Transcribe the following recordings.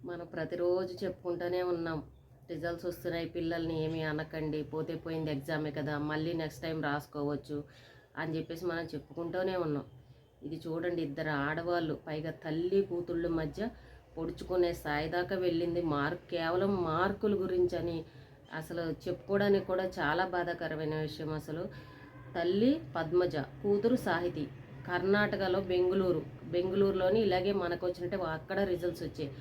మనం ప్రతిరోజు చెప్పుకుంటూనే ఉన్నాం. రిజల్ట్స్ వస్తున్నాయి, పిల్లల్ని ఏమీ అనకండి, పోతే పోయింది ఎగ్జామే కదా, మళ్ళీ నెక్స్ట్ టైం రాసుకోవచ్చు అని చెప్పేసి మనం చెప్పుకుంటూనే ఉన్నాం. ఇది చూడండి, ఇద్దరు ఆడవాళ్ళు, పైగా తల్లి కూతుళ్ళ మధ్య పొడుచుకునే స్థాయి దాకా వెళ్ళింది. కేవలం మార్కుల గురించి అని అసలు చెప్పుకోవడానికి కూడా చాలా బాధాకరమైన విషయం. అసలు తల్లి పద్మజ, కూతురు సాహితి, కర్ణాటకలో బెంగుళూరులోని ఇలాగే మనకు వచ్చినట్టే అక్కడ రిజల్ట్స్ వచ్చాయి.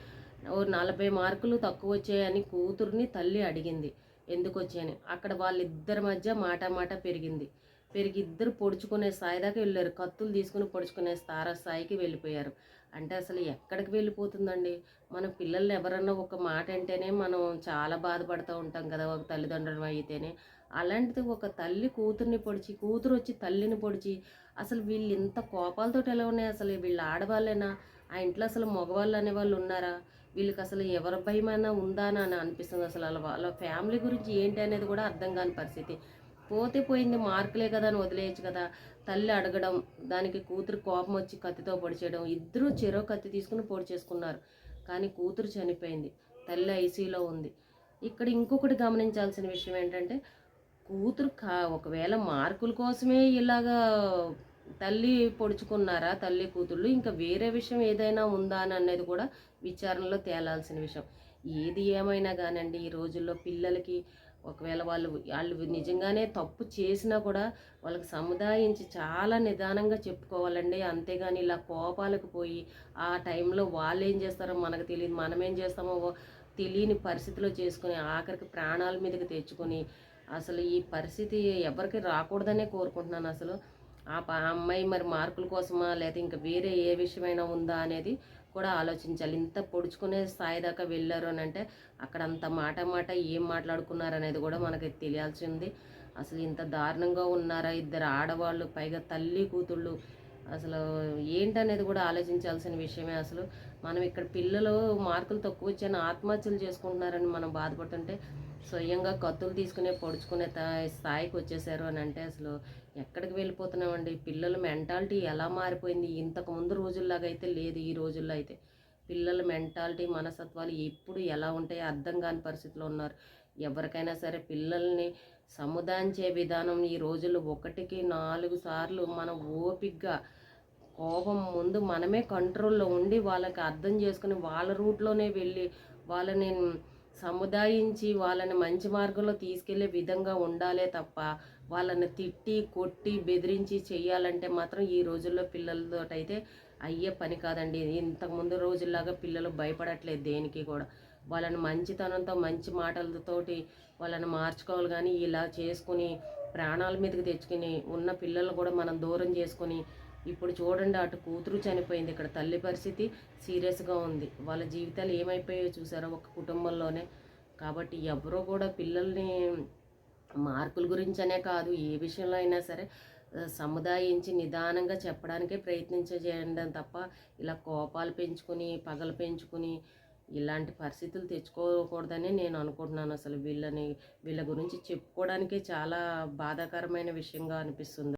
ఓ 40 మార్కులు తక్కువ వచ్చాయని కూతుర్ని తల్లి అడిగింది, ఎందుకు వచ్చాయని. అక్కడ వాళ్ళిద్దరి మధ్య మాట పెరిగి ఇద్దరు పొడుచుకునే స్థాయి దాకా వెళ్ళారు. కత్తులు తీసుకుని పొడుచుకునే స్థాయికి వెళ్ళిపోయారు. అంటే అసలు ఎక్కడికి వెళ్ళిపోతుందండి. మన పిల్లల్ని ఎవరన్నా ఒక మాట అంటేనే మనం చాలా బాధపడుతూ ఉంటాం కదా, ఒక తల్లిదండ్రులు అయితేనే. అలాంటిది ఒక తల్లి కూతుర్ని పొడిచి, కూతురు వచ్చి తల్లిని పొడిచి, అసలు వీళ్ళు ఇంత కోపాలతో ఎలా ఉన్నాయి. అసలు వీళ్ళు ఆడవాళ్ళేనా? ఆ ఇంట్లో అసలు మగవాళ్ళు అనేవాళ్ళు ఉన్నారా? వీళ్ళకి అసలు ఎవరి భయమైనా ఉందా అని అనిపిస్తుంది. అసలు వాళ్ళ ఫ్యామిలీ గురించి ఏంటి అనేది కూడా అర్థం కాని పరిస్థితి. పోతే పోయింది, మార్కులే కదా అని వదిలేయచ్చు కదా. తల్లి అడగడం, దానికి కూతురు కోపం వచ్చి కత్తితో పొడిచేయడం, ఇద్దరూ చెరో కత్తి తీసుకుని పొడి చేసుకున్నారు. కానీ కూతురు చనిపోయింది, తల్లి ఐసీయూలో ఉంది. ఇక్కడ ఇంకొకటి గమనించాల్సిన విషయం ఏంటంటే, కూతురు ఒకవేళ మార్కుల కోసమే ఇలాగా తల్లి పొడుచుకున్నారా తల్లి కూతుళ్ళు, ఇంకా వేరే విషయం ఏదైనా ఉందా అని అనేది కూడా విచారణలో తేలాల్సిన విషయం. ఏది ఏమైనా కానండి, ఈ రోజుల్లో పిల్లలకి ఒకవేళ వాళ్ళు నిజంగానే తప్పు చేసినా కూడా వాళ్ళకి సముదాయించి చాలా నిదానంగా చెప్పుకోవాలండి. అంతేగాని ఇలా కోపాలకు పోయి ఆ టైంలో వాళ్ళు ఏం చేస్తారో మనకు తెలియదు, మనం ఏం చేస్తామో తెలియని పరిస్థితిలో చేసుకుని ఆఖరికి ప్రాణాల మీదకి తెచ్చుకొని, అసలు ఈ పరిస్థితి ఎవరికి రాకూడదనే కోరుకుంటున్నాను. అసలు ఆ అమ్మాయి మరి మార్కుల కోసమా, లేకపోతే ఇంకా వేరే ఏ విషయమైనా ఉందా అనేది కూడా ఆలోచించాలి. ఇంత పొడుచుకునే స్థాయి దాకా వెళ్ళారు అని అంటే అక్కడ అంత మాట ఏం మాట్లాడుకున్నారు అనేది కూడా మనకి తెలియాల్సి ఉంది. అసలు ఇంత దారుణంగా ఉన్నారా ఇద్దరు ఆడవాళ్ళు, పైగా తల్లి కూతుళ్ళు. అసలు ఏంటనేది కూడా ఆలోచించాల్సిన విషయమే. అసలు మనం ఇక్కడ పిల్లలు మార్కులు తక్కువ వచ్చాయని ఆత్మహత్యలు చేసుకుంటున్నారని మనం బాధపడుతుంటే, స్వయంగా కత్తులు తీసుకునే పొడుచుకునే స్థాయికి వచ్చేసారు అని అంటే అసలు ఎక్కడికి వెళ్ళిపోతున్నామండి. పిల్లల మెంటాలిటీ ఎలా మారిపోయింది, ఇంతకు ముందు రోజుల్లాగా అయితే లేదు. ఈ రోజుల్లో అయితే పిల్లల మెంటాలిటీ, మనస్తత్వాలు ఎప్పుడు ఎలా ఉంటాయో అర్థం కాని పరిస్థితిలో ఉన్నారు. ఎవరికైనా సరే పిల్లల్ని సముదాయించే విధానం ఈ రోజుల్లో 1కి 4 సార్లు మనం ఓపికగా, కోపం ముందు మనమే కంట్రోల్లో ఉండి వాళ్ళకి అర్థం చేసుకుని వాళ్ళ రూట్లోనే వెళ్ళి వాళ్ళని సముదాయించి వాళ్ళని మంచి మార్గంలో తీసుకెళ్లే విధంగా ఉండాలే తప్ప వాళ్ళని తిట్టి కొట్టి బెదిరించి చెయ్యాలంటే మాత్రం ఈ రోజుల్లో పిల్లలతోటైతే అయ్యే పని కాదండి. ఇంతకుముందు రోజుల్లాగా పిల్లలు భయపడట్లేదు దేనికి కూడా. వాళ్ళని మంచితనంతో మంచి మాటలతోటి వాళ్ళని మార్చుకోవాలి. కానీ ఇలా చేసుకుని ప్రాణాల మీదకి తెచ్చుకుని ఉన్న పిల్లలు కూడా మనం దూరం చేసుకొని, ఇప్పుడు చూడండి, అటు కూతురు చనిపోయింది, ఇక్కడ తల్లి పరిస్థితి సీరియస్గా ఉంది. వాళ్ళ జీవితాలు ఏమైపోయాయో చూసారా ఒక కుటుంబంలోనే. కాబట్టి ఎవరో కూడా పిల్లల్ని మార్కుల గురించనే కాదు, ఏ విషయంలో అయినా సరే సముదాయించి నిదానంగా చెప్పడానికే ప్రయత్నించజేయడం తప్ప ఇలా కోపాలు పెంచుకుని పగలు పెంచుకుని ఇలాంటి పరిస్థితులు తెచ్చుకోకూడదని నేను అనుకుంటున్నాను. అసలు వీళ్ళ గురించి చెప్పుకోవడానికే చాలా బాధాకరమైన విషయంగా అనిపిస్తుంది.